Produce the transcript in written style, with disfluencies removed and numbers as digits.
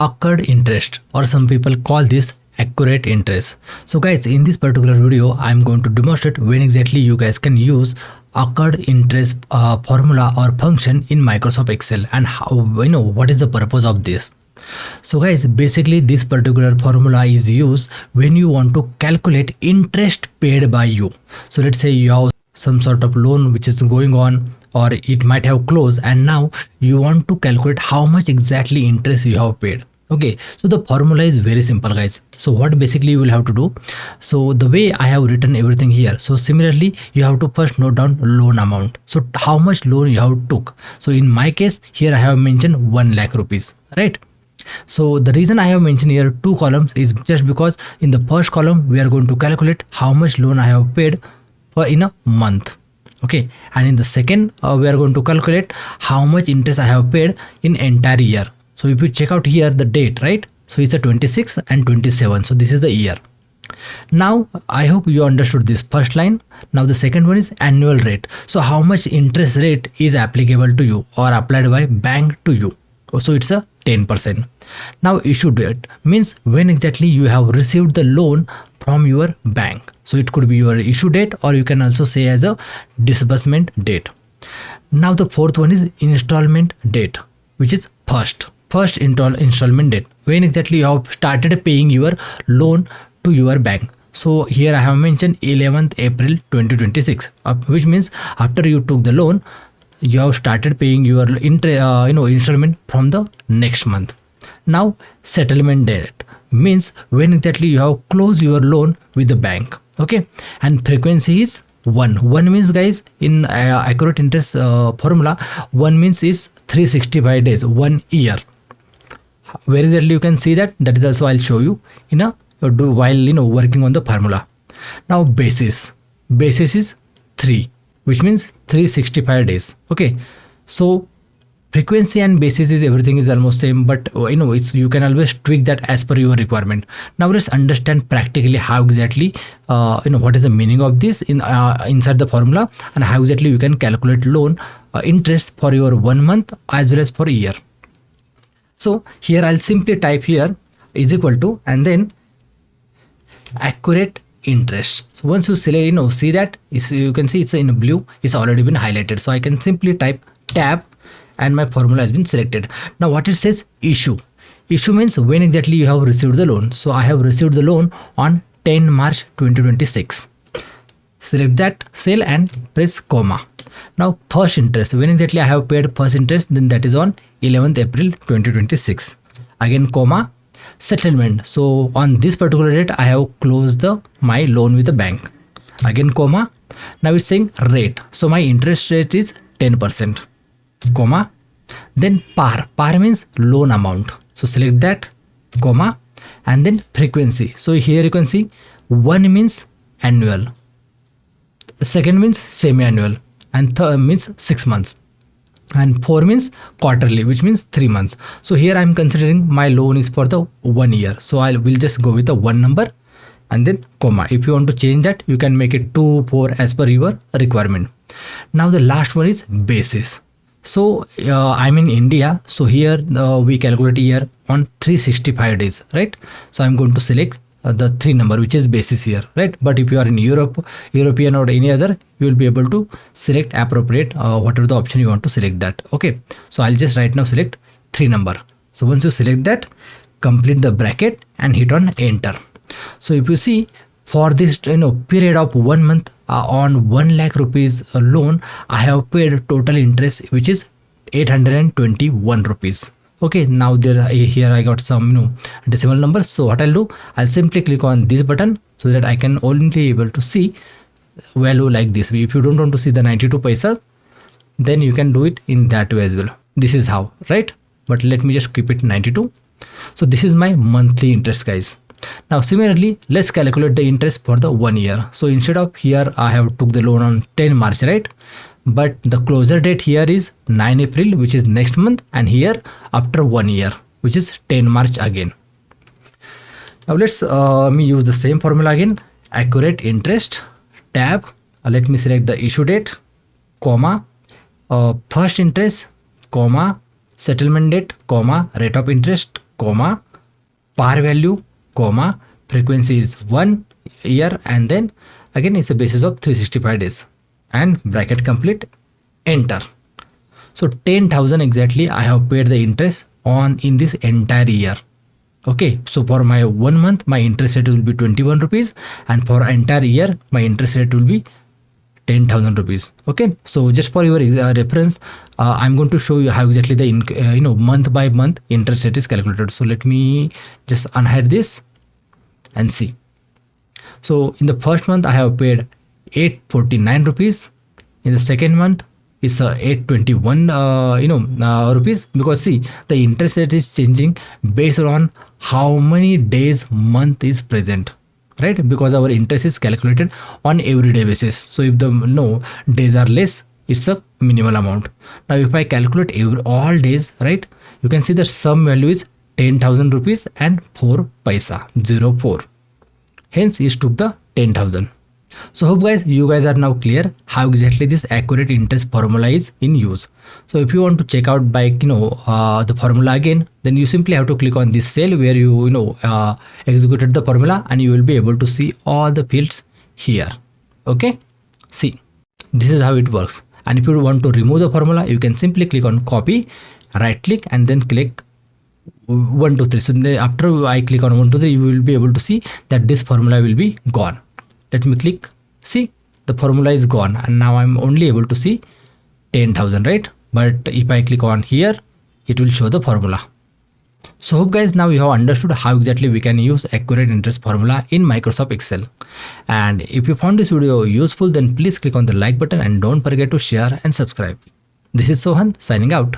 accrued interest, or some people call this accurate interest. So guys, in this particular video I'm going to demonstrate when exactly you guys can use accrued interest formula or function in Microsoft Excel, and how, what is the purpose of this. So guys, basically this particular formula is used when you want to calculate interest paid by you. So let's say you have some sort of loan which is going on, or it might have closed, and now you want to calculate how much exactly interest you have paid. Okay, so the formula is very simple guys. So what basically you will have to do, so the way I have written everything here, so similarly you have to first note down loan amount. So how much loan you have took. So in my case here I have mentioned 1 lakh rupees, right? So the reason I have mentioned here 2 columns is just because in the first column we are going to calculate how much loan I have paid for in a month. Okay, and in the second we are going to calculate how much interest I have paid in entire year. So if you check out here the date, right? So it's a 26 and 27. So this is the year. Now I hope you understood this first line. Now the second one is annual rate. So how much interest rate is applicable to you or applied by bank to you. So it's a 10%. Now issue date means when exactly you have received the loan from your bank. So it could be your issue date, or you can also say as a disbursement date. Now the fourth one is installment date, which is first installment date, when exactly you have started paying your loan to your bank. So here I have mentioned 11th April 2026, which means after you took the loan you have started paying your installment from the next month. Now settlement date means when exactly you have closed your loan with the bank. Okay, and frequency is 1 means guys in accurate interest formula, 1 means is 365 days, 1 year. Very rarely you can see that is also I'll show you in a while working on the formula. Now basis is 3, which means 365 days. Okay, so frequency and basis is everything is almost same, but it's you can always tweak that as per your requirement. Now let's understand practically how exactly what is the meaning of this in inside the formula, and how exactly you can calculate loan interest for your 1 month as well as for a year. So here I'll simply type here is equal to, and then accurate interest. So once you select, see that you can see it's in blue, it's already been highlighted. So I can simply type tab and my formula has been selected. Now what it says, issue means when exactly you have received the loan. So I have received the loan on 10 March 2026. Select that cell and press comma. Now first interest, when exactly I have paid first interest, then that is on 11th April 2026. Again comma. Settlement, so on this particular date I have closed my loan with the bank. Again comma. Now it's saying rate, so my interest rate is 10%, comma. Then par means loan amount, so select that, comma. And then frequency, so here you can see 1 means annual, second means semi-annual, and third means 6 months, and 4 means quarterly, which means 3 months. So here I'm considering my loan is for the 1 year, so I will just go with the 1 number and then comma. If you want to change that, you can make it 2, 4 as per your requirement. Now the last one is basis. So I'm in India, so here we calculate here on 365 days, right? So I'm going to select the 3 number, which is basis here, right? But if you are in European or any other, you will be able to select appropriate whatever the option you want to select that. Okay, so I'll just right now select 3 number. So once you select that, complete the bracket and hit on enter. So if you see for this period of 1 month on 1 lakh rupees loan, I have paid total interest which is 821 rupees. Okay, now here I got some decimal numbers. So what I'll do, I'll simply click on this button so that I can only able to see value like this. If you don't want to see the 92 paisa, then you can do it in that way as well. This is how, right? But let me just keep it 92. So this is my monthly interest guys. Now similarly, let's calculate the interest for the 1 year. So instead of here I have took the loan on 10 March, right? But the closure date here is 9 April, which is next month, and here after 1 year, which is 10 March again. Now let's me use the same formula again. Accurate interest, tab, let me select the issue date, comma, first interest, comma, settlement date, comma, rate of interest, comma, par value, comma, frequency is 1 year, and then again it's a basis of 365 days, and bracket complete, enter. So 10,000 exactly I have paid the interest on in this entire year. Okay, so for my 1 month my interest rate will be 21 rupees, and for entire year my interest rate will be 10,000 rupees. Okay, so just for your reference, I'm going to show you how exactly the month by month interest rate is calculated. So let me just unhide this and see. So in the first month I have paid 849 rupees. In the second month it's 821 rupees, because see, the interest rate is changing based on how many days month is present, right? Because our interest is calculated on everyday basis. So if the days are less, it's a minimal amount. Now if I calculate all days, right, you can see the sum value is 10,000 rupees and 4 paisa, 04. Hence it took the 10,000. So hope guys, you guys are now clear how exactly this accurate interest formula is in use. So if you want to check out by the formula again, then you simply have to click on this cell where you executed the formula, and you will be able to see all the fields here. Okay, see, this is how it works. And if you want to remove the formula, you can simply click on copy, right click, and then click 1 2 3. So after I click on 1 2 3, you will be able to see that this formula will be gone. Let me click. See, the formula is gone, and now I'm only able to see 10,000, right? But if I click on here, it will show the formula. So hope guys, now you have understood how exactly we can use accurate interest formula in Microsoft Excel. And if you found this video useful, then please click on the like button and don't forget to share and subscribe. This is Sohan signing out.